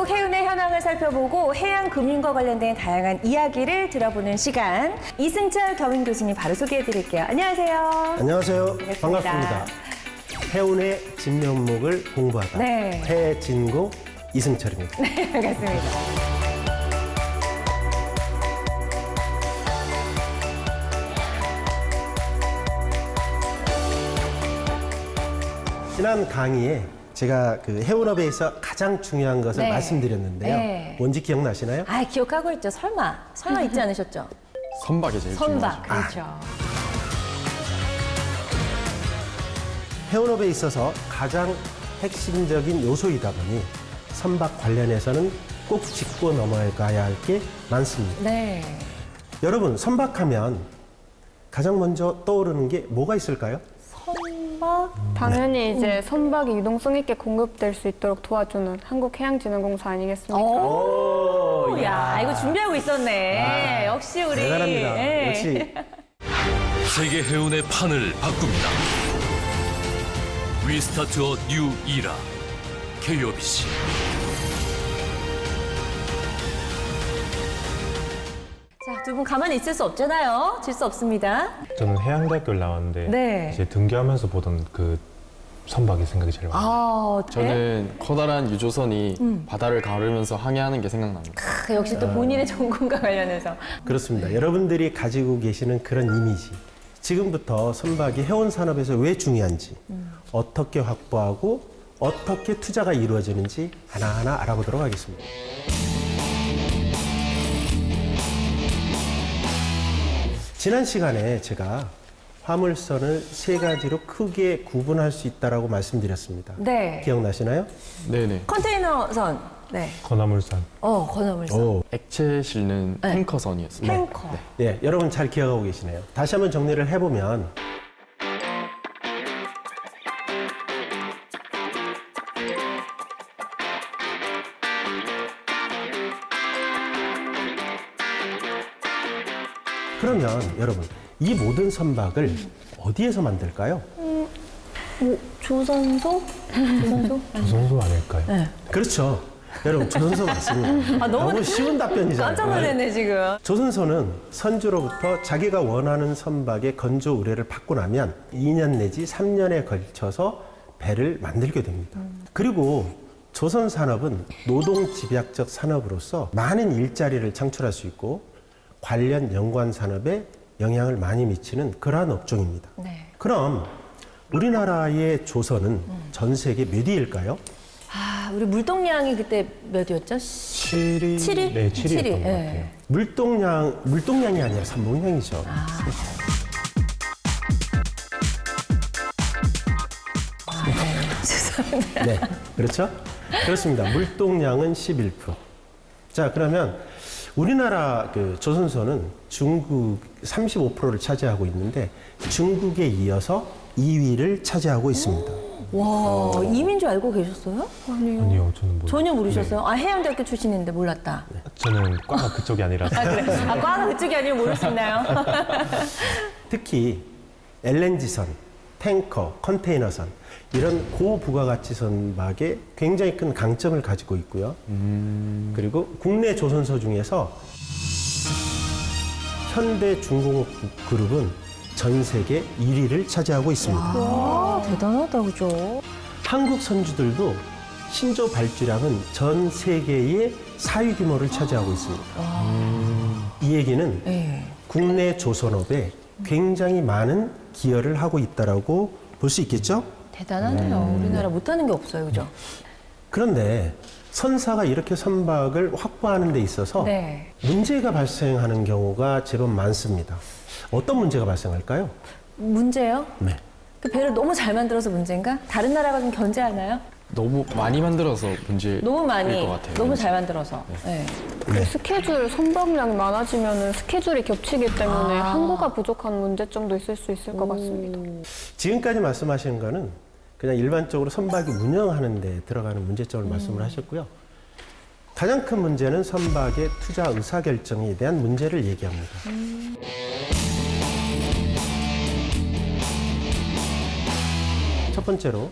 전국 해운의 현황을 살펴보고 해양 금융과 관련된 다양한 이야기를 들어보는 시간. 이승철 경인 교수님 바로 소개해드릴게요. 안녕하세요. 안녕하세요. 반갑습니다. 반갑습니다. 해운의 진면목을 공부하다. 네. 해진공 이승철입니다. 네, 반갑습니다. 지난 강의에 제가 그 해운업에 있어 가장 중요한 것을 네. 말씀드렸는데요. 네. 뭔지 기억나시나요? 아, 기억하고 있죠. 설마 잊지 않으셨죠? 선박이 제일 선박, 중요하죠. 그렇죠. 해운업에 있어서 가장 핵심적인 요소이다 보니 선박 관련해서는 꼭 짚고 넘어가야 할 게 많습니다. 네. 여러분, 선박하면 가장 먼저 떠오르는 게 뭐가 있을까요? 선박? 당연히 이제 선박이 유동성 있게 공급될 수 있도록 도와주는 한국해양진흥공사 아니겠습니까? 오, 야, 이거 준비하고 있었네. 역시 우리. 대단합니다. 예. 역시 세계 해운의 판을 바꿉니다. 위스타트어 뉴 이라 KOBC. 자, 두 분 가만히 있을 수 없잖아요. 질 수 없습니다. 저는 해양대학교를 나왔는데 네. 이제 등교하면서 보던 그 선박이 생각이 제일 많아요. 아, 네? 저는 커다란 유조선이 바다를 가르면서 항해하는 게 생각납니다. 역시 또 본인의 전공과 관련해서. 그렇습니다. 여러분들이 가지고 계시는 그런 이미지. 지금부터 선박이 해운 산업에서 왜 중요한지, 어떻게 확보하고 어떻게 투자가 이루어지는지 하나하나 알아보도록 하겠습니다. 지난 시간에 제가 화물선을 세 가지로 크게 구분할 수 있다고 말씀드렸습니다. 네. 기억나시나요? 네네. 컨테이너선. 네. 건화물선. 건어물선. 오, 액체 실는 네. 탱커선이었습니다. 탱커. 네, 여러분 잘 기억하고 계시네요. 다시 한번 정리를 해보면 그러면 여러분 이 모든 선박을 어디에서 만들까요? 조선소? 조선소? 조선소 아닐까요? 네. 그렇죠. 여러분 조선소 맞습니다. 너무 쉬운 답변이잖아요. 깜짝 놀랐네, 지금. 조선소는 선주로부터 자기가 원하는 선박의 건조 의뢰를 받고 나면 2년 내지 3년에 걸쳐서 배를 만들게 됩니다. 그리고 조선 산업은 노동 집약적 산업으로서 많은 일자리를 창출할 수 있고 관련 연관 산업에 영향을 많이 미치는 그러한 업종입니다. 네. 그럼 우리나라의 조선은 전 세계 몇 위일까요? 아, 우리 물동량이 그때 몇이었죠? 7위? 7위? 네, 7위였던 것 같아요. 물동량이 아니라 선봉량이죠. 죄송합니다. 네, 그렇죠? 그렇습니다. 물동량은 11%. 자, 그러면 우리나라 그 조선소는 중국 35%를 차지하고 있는데 중국에 이어서 2위를 차지하고 있습니다. 와, 이민 줄 알고 계셨어요? 아니요, 저는 뭐. 전혀 모르셨어요? 아, 해양대학교 출신인데 몰랐다. 저는 과가 그쪽이 아니라서. 아, 그래. 아, 과가 그쪽이 아니면 모를 수 있나요? 특히 LNG선, 탱커, 컨테이너선 이런 고부가가치 선박에 굉장히 큰 강점을 가지고 있고요. 그리고 국내 조선소 중에서 현대중공업그룹은 전 세계 1위를 차지하고 있습니다. 와, 대단하다, 그죠? 한국 선주들도 신조 발주량은 전 세계의 4위 규모를 차지하고 있습니다. 이 얘기는 네. 국내 조선업에 굉장히 많은 기여를 하고 있다고 볼 수 있겠죠? 대단하네요. 우리나라 못하는 게 없어요, 그죠? 그런데 선사가 이렇게 선박을 확보하는 데 있어서 네. 문제가 발생하는 경우가 제법 많습니다. 어떤 문제가 발생할까요? 문제요? 네. 그 배를 너무 잘 만들어서 문제인가? 다른 나라가 좀 견제하나요? 너무 많이 만들어서 문제일 너무 많이, 것 같아요. 너무 잘 만들어서. 네. 네. 스케줄, 선박량이 많아지면 스케줄이 겹치기 때문에 항구가 부족한 문제점도 있을 수 있을 것 같습니다. 지금까지 말씀하시는 거는 그냥 일반적으로 선박이 운영하는 데 들어가는 문제점을 말씀을 하셨고요. 가장 큰 문제는 선박의 투자 의사결정에 대한 문제를 얘기합니다. 첫 번째로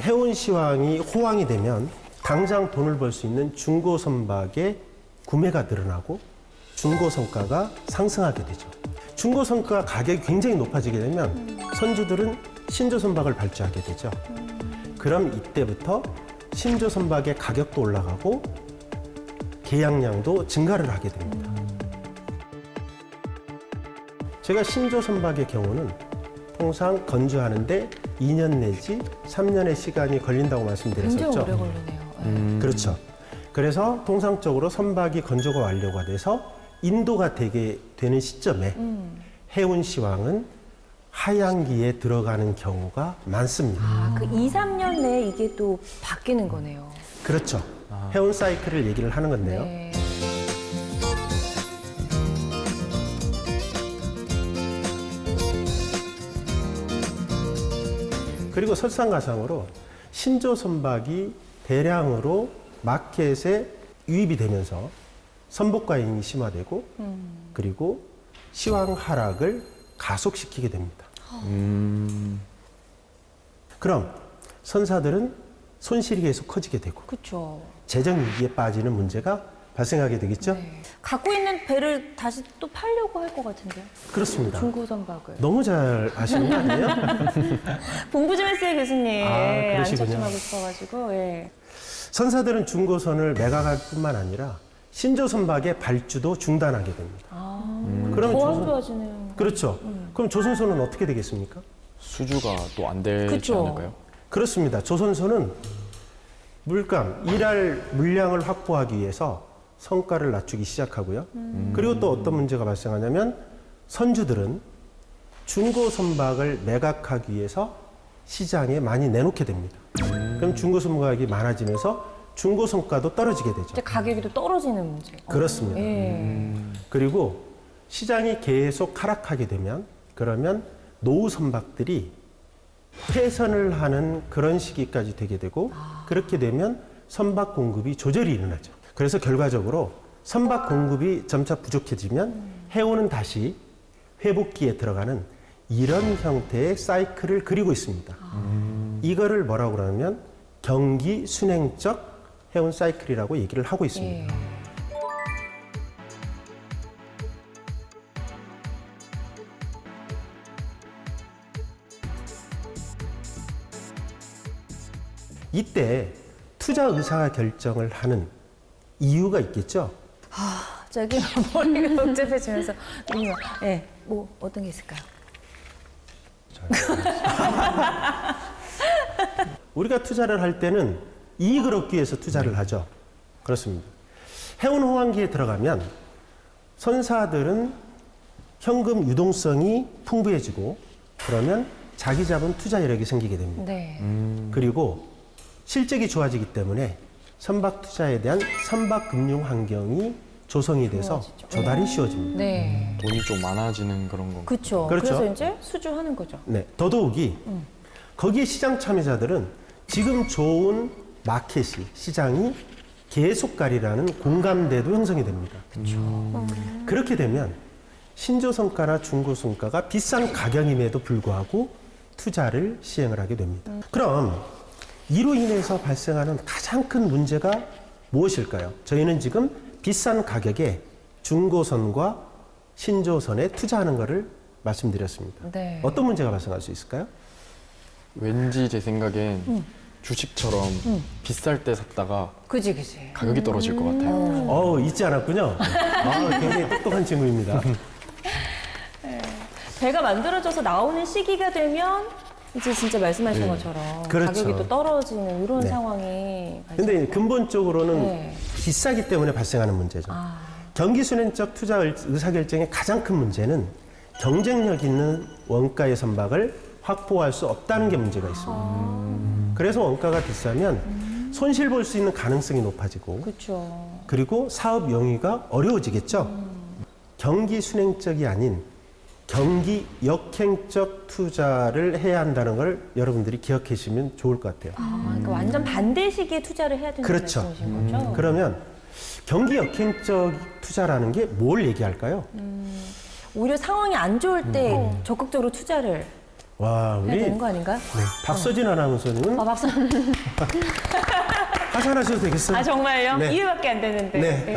해운 시황이 호황이 되면 당장 돈을 벌 수 있는 중고 선박의 구매가 늘어나고 중고 성가가 상승하게 되죠. 중고 성가 가격이 굉장히 높아지게 되면 선주들은 신조 선박을 발주하게 되죠. 그럼 이때부터 신조 선박의 가격도 올라가고 계약량도 증가를 하게 됩니다. 제가 신조 선박의 경우는 통상 건조하는데 2년 내지 3년의 시간이 걸린다고 말씀드렸었죠. 굉장히 오래 걸리네요. 그렇죠. 그래서 통상적으로 선박이 건조가 완료가 돼서 인도가 되게 되는 시점에 해운 시황은 하향기에 들어가는 경우가 많습니다. 아, 그 2, 3년 내에 이게 또 바뀌는 거네요. 그렇죠. 해운 사이클을 얘기를 하는 건데요. 네. 그리고 설상가상으로 신조 선박이 대량으로 마켓에 유입이 되면서 선복과잉이 심화되고 그리고 시황 하락을 가속시키게 됩니다. 그럼 선사들은 손실이 계속 커지게 되고 그렇죠. 재정 위기에 빠지는 문제가 발생하게 되겠죠? 네. 갖고 있는 배를 다시 또 팔려고 할 것 같은데요. 그렇습니다. 중고 선박을. 너무 잘 아시는 거 아니에요? 공부 좀 했어요, 교수님. 아, 안 그러시군요. 접근하고 싶어가지고. 예. 선사들은 중고선을 매각할 뿐만 아니라 신조 선박의 발주도 중단하게 됩니다. 그러면 더 안 조선- 좋아지는. 그렇죠. 그럼 조선소는 어떻게 되겠습니까? 수주가 또 안 되지 그쵸. 않을까요? 그렇습니다. 조선소는 물감, 일할 물량을 확보하기 위해서 성가를 낮추기 시작하고요. 그리고 또 어떤 문제가 발생하냐면 선주들은 중고 선박을 매각하기 위해서 시장에 많이 내놓게 됩니다. 그럼 중고 선박이 많아지면서 중고 성가도 떨어지게 되죠. 이제 가격이 또 떨어지는 문제. 그렇습니다. 예. 그리고 시장이 계속 하락하게 되면 그러면 노후 선박들이 폐선을 하는 그런 시기까지 되게 되고 그렇게 되면 선박 공급이 조절이 일어나죠. 그래서 결과적으로 선박 공급이 점차 부족해지면 해운은 다시 회복기에 들어가는 이런 형태의 사이클을 그리고 있습니다. 이거를 뭐라고 그러냐면 경기 순행적 해운 사이클이라고 얘기를 하고 있습니다. 예. 이때 투자 의사 결정을 하는 이유가 있겠죠. 저기 머리가 복잡해지면서. 예. 뭐 어떤 게 있을까요? 우리가 투자를 할 때는 이익을 얻기 위해서 투자를 하죠. 그렇습니다. 해운 호황기에 들어가면 선사들은 현금 유동성이 풍부해지고 그러면 자기 잡은 투자 여력이 생기게 됩니다. 네. 그리고 실적이 좋아지기 때문에 선박 투자에 대한 선박 금융 환경이 조성이 돼서 조달이 쉬워집니다. 네. 돈이 좀 많아지는 그런 건가요? 그렇죠. 그렇죠. 그래서 이제 수주하는 거죠. 네, 더더욱이 거기에 시장 참여자들은 지금 좋은 마켓이 시장이 계속가리라는 공감대도 형성이 됩니다. 그렇게 되면 신조성가나 중고성가가 비싼 가격임에도 불구하고 투자를 시행을 하게 됩니다. 그럼 이로 인해서 발생하는 가장 큰 문제가 무엇일까요? 저희는 지금 비싼 가격에 중고선과 신조선에 투자하는 것을 말씀드렸습니다. 네. 어떤 문제가 발생할 수 있을까요? 왠지 제 생각엔 주식처럼 비쌀 때 샀다가 그지, 그지. 가격이 떨어질 것 같아요. 잊지 않았군요. 굉장히 똑똑한 친구입니다. 배가 만들어져서 나오는 시기가 되면 이제 진짜 말씀하신 것처럼 그렇죠. 가격이 또 떨어지는 이런 네. 상황이 근데 근본적으로는 네. 비싸기 때문에 발생하는 문제죠. 경기 순행적 투자 의사결정의 가장 큰 문제는 경쟁력 있는 원가의 선박을 확보할 수 없다는 게 문제가 있습니다. 그래서 원가가 비싸면 손실 볼 수 있는 가능성이 높아지고 그렇죠. 그리고 사업 영위가 어려워지겠죠. 경기 순행적이 아닌 경기 역행적 투자를 해야 한다는 걸 여러분들이 기억하시면 좋을 것 같아요. 그러니까 완전 반대 시기에 투자를 해야 된다는 그렇죠. 말씀이신 거죠? 그러면 경기 역행적 투자라는 게 뭘 얘기할까요? 오히려 상황이 안 좋을 때 적극적으로 투자를 와, 해야 우리 되는 거 아닌가? 박서진 아나운서님은 박사. 하산하셔도 되겠어요? 아, 정말요? 네. 2회밖에 안 되는데. 네.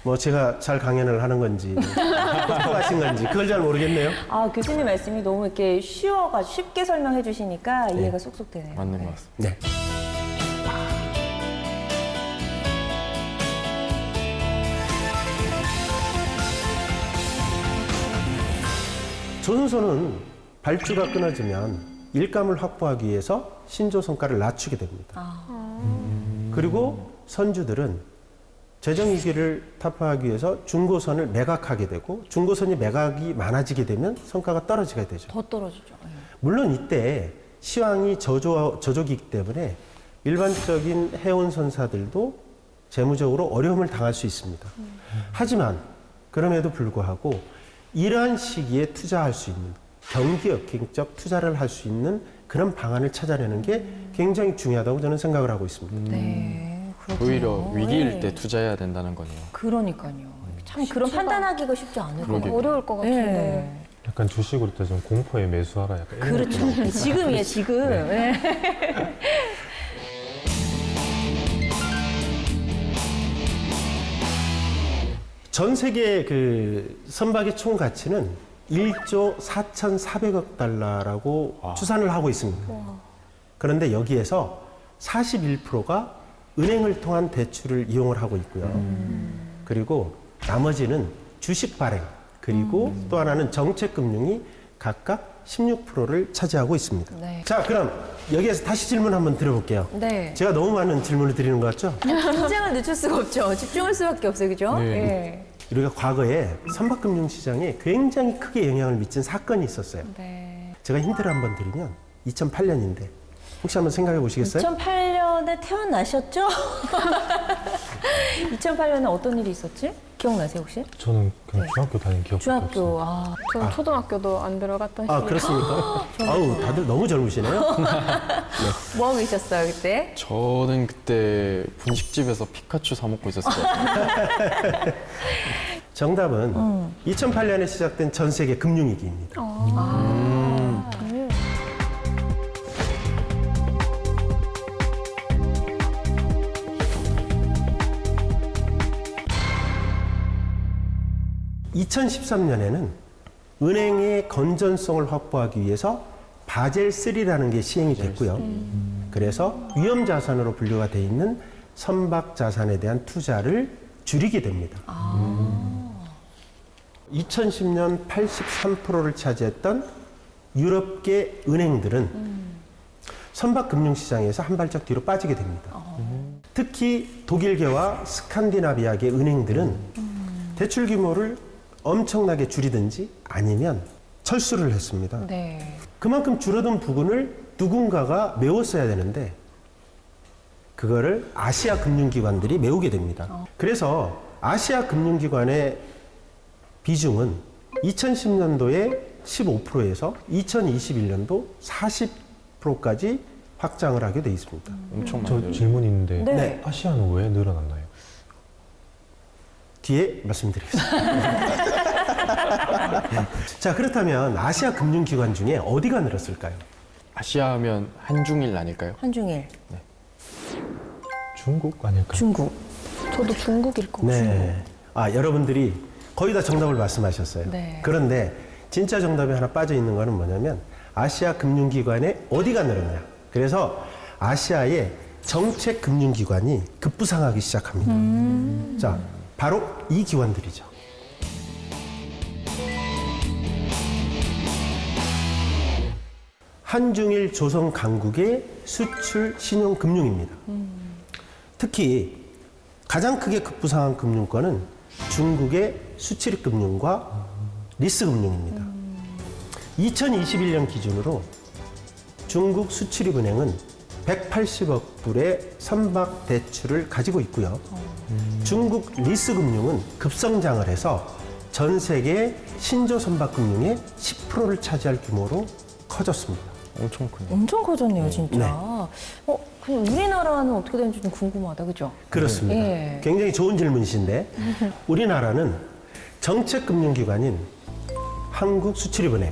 뭐 제가 잘 강연을 하는 건지 똑똑하신 건지 그걸 잘 모르겠네요. 아, 교수님 말씀이 너무 이렇게 쉬워가지고 쉽게 설명해 주시니까 이해가 쏙쏙 되네요. 맞는 네. 것 같습니다. 네. 조선소는 발주가 끊어지면 일감을 확보하기 위해서 신조 성과를 낮추게 됩니다. 그리고 선주들은 재정 위기를 타파하기 위해서 중고선을 매각하게 되고 중고선이 매각이 많아지게 되면 성과가 떨어지게 되죠. 더 떨어지죠. 네. 물론 이때 시황이 저조기이기 때문에 일반적인 해운 선사들도 재무적으로 어려움을 당할 수 있습니다. 하지만 그럼에도 불구하고 이러한 시기에 투자할 수 있는 경기 역행적 투자를 할 수 있는 그런 방안을 찾아내는 게 굉장히 중요하다고 저는 생각을 하고 있습니다. 네, 그렇군요. 오히려 위기일 네. 때 투자해야 된다는 거네요. 그러니까요. 참 그런 판단하기가 쉽지 않을 것 같아요. 어려울 것 같은데. 네. 약간 주식으로 따지면 공포에 매수하라 약간 이런 그렇죠. 지금이에요, 지금. 네. 전 세계 그 선박의 총 가치는 1조 4,400억 달러라고 추산을 하고 있습니다. 그런데 여기에서 41%가 은행을 통한 대출을 이용을 하고 있고요. 그리고 나머지는 주식 발행, 그리고 또 하나는 정책 금융이 각각 16%를 차지하고 있습니다. 네. 자, 그럼 여기에서 다시 질문 한번 드려볼게요. 네. 제가 너무 많은 질문을 드리는 것 같죠? 긴장을 늦출 수가 없죠. 집중할 수밖에 없어요, 그죠? 네. 예. 우리가 과거에 선박금융시장에 굉장히 크게 영향을 미친 사건이 있었어요. 네. 제가 힌트를 한번 드리면 2008년인데 혹시 한번 생각해 보시겠어요? 2008년에 태어나셨죠? 2008년에 어떤 일이 있었지? 기억나세요, 혹시? 저는 그냥 중학교 다닌 기억밖에 없어요. 중학교. 아, 저는 초등학교도 안 들어갔던 아, 시기. 그렇습니까? 아우, 다들 너무 젊으시네요. 뭐 하고 계셨어요, 그때? 저는 그때 분식집에서 피카츄 사 먹고 있었을 것 같아요. 정답은 2008년에 시작된 전 세계 금융위기입니다. 금융. (2013년에는) 은행의 건전성을 확보하기 위해서 바젤 3라는 게 시행이 됐고요. 그래서 위험 자산으로 분류가 돼 있는 선박 자산에 대한 투자를 줄이게 됩니다. 2010년 83%를 차지했던 유럽계 은행들은 선박 금융시장에서 한 발짝 뒤로 빠지게 됩니다. 특히 독일계와 스칸디나비아계 은행들은 대출 규모를 엄청나게 줄이든지 아니면 철수를 했습니다. 네. 그만큼 줄어든 부분을 누군가가 메웠어야 되는데 그거를 아시아 금융기관들이 메우게 됩니다. 그래서 아시아 금융기관의 비중은 2010년도에 15%에서 2021년도 40%까지 확장을 하게 돼 있습니다. 엄청 저 많아요. 질문 있는데 네. 아시아는 왜 늘어났나요? 뒤에 말씀드리겠습니다. 자, 그렇다면 아시아 금융기관 중에 어디가 늘었을까요? 아시아 하면 한중일 아닐까요? 한중일, 중국 아닐까요? 중국. 저도 중국일 것 같아요. 네. 아, 여러분들이 거의 다 정답을 말씀하셨어요. 네. 그런데 진짜 정답이 하나 빠져 있는 거는 뭐냐면 아시아 금융기관에 어디가 늘었냐. 그래서 아시아의 정책 금융기관이 급부상하기 시작합니다. 자, 바로 이 기관들이죠. 한중일 조선 강국의 수출 신용금융입니다. 특히 가장 크게 급부상한 금융권은 중국의 수출입금융과 리스금융입니다. 2021년 기준으로 중국 수출입은행은 180억 불의 선박 대출을 가지고 있고요. 중국 리스금융은 급성장을 해서 전 세계 신조 선박금융의 10%를 차지할 규모로 커졌습니다. 엄청 크네요. 엄청 커졌네요, 진짜. 네. 그럼 우리나라는 어떻게 되는지 좀 궁금하다, 그죠? 그렇습니다. 예. 굉장히 좋은 질문이신데 우리나라는 정책금융기관인 한국수출입은행,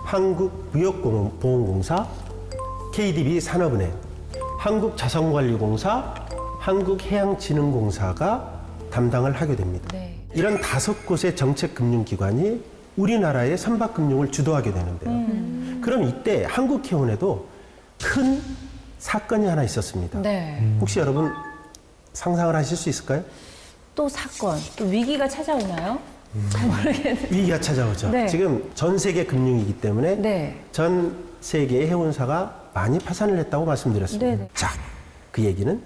한국무역보험공사, KDB 산업은행, 한국자산관리공사, 한국해양진흥공사가 담당을 하게 됩니다. 네. 이런 5곳의 정책금융기관이 우리나라의 선박금융을 주도하게 되는데요. 그럼 이때 한국해운에도 큰 사건이 하나 있었습니다. 네. 혹시 여러분 상상을 하실 수 있을까요? 또 사건, 또 위기가 찾아오나요? 잘 모르겠는데. 위기가 찾아오죠. 네. 지금 전 세계 금융이기 때문에 네. 전 세계의 해운사가 많이 파산을 했다고 말씀드렸습니다. 네네. 자, 그 얘기는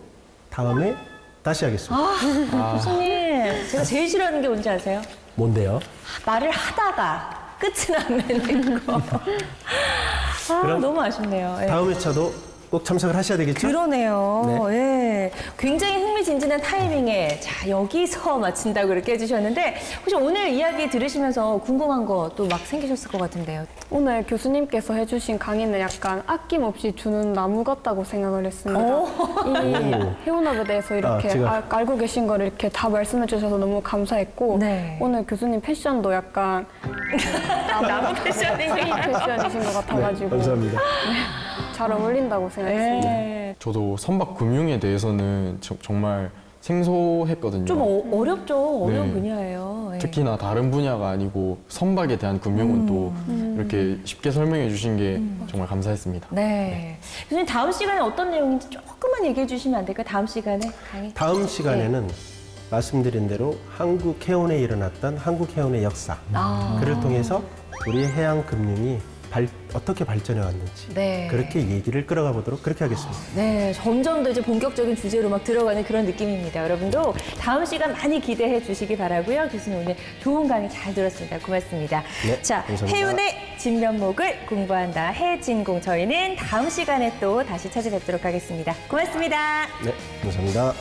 다음에 다시 하겠습니다. 교수님, 제가 제일 싫어하는 게 뭔지 아세요? 뭔데요? 말을 하다가 끝은 안 맺는 거. 그럼 너무 아쉽네요. 예. 다음 회차도 꼭 참석을 하셔야 되겠죠? 그러네요. 네. 예. 굉장히 흥미진진한 타이밍에 자 여기서 마친다고 이렇게 해주셨는데 혹시 오늘 이야기 들으시면서 궁금한 거 또 막 생기셨을 것 같은데요. 오늘 교수님께서 해주신 강의는 약간 아낌없이 주는 나무 같다고 생각을 했습니다. 이 해운업에 대해서 이렇게 제가- 알고 계신 거를 이렇게 다 말씀해 주셔서 너무 감사했고 네. 오늘 교수님 패션도 약간 나무 패션인가요? 패션이신 것 같아가지고 감사합니다. 잘 어울린다고 생각했습니다. 예. 저도 선박 금융에 대해서는 정말 생소했거든요. 좀 어렵죠. 어려운 네. 분야예요. 예. 특히나 다른 분야가 아니고 선박에 대한 금융은 또 이렇게 쉽게 설명해 주신 게 정말 감사했습니다. 네. 교수님 다음 시간에 어떤 내용인지 조금만 얘기해 주시면 안 될까요? 다음 시간에 강의. 다음 시간에는 말씀드린 대로 한국 해운에 일어났던 한국 해운의 역사, 그를 통해서 우리 해양 금융이 어떻게 발전해 왔는지 네. 그렇게 얘기를 끌어가 보도록 그렇게 하겠습니다. 네, 점점 더 이제 본격적인 주제로 막 들어가는 그런 느낌입니다. 여러분도 다음 시간 많이 기대해 주시기 바라고요. 교수님 오늘 좋은 강의 잘 들었습니다. 고맙습니다. 네, 자, 감사합니다. 해운의 진면목을 공부한다. 해진공 저희는 다음 시간에 또 다시 찾아뵙도록 하겠습니다. 고맙습니다. 네, 감사합니다.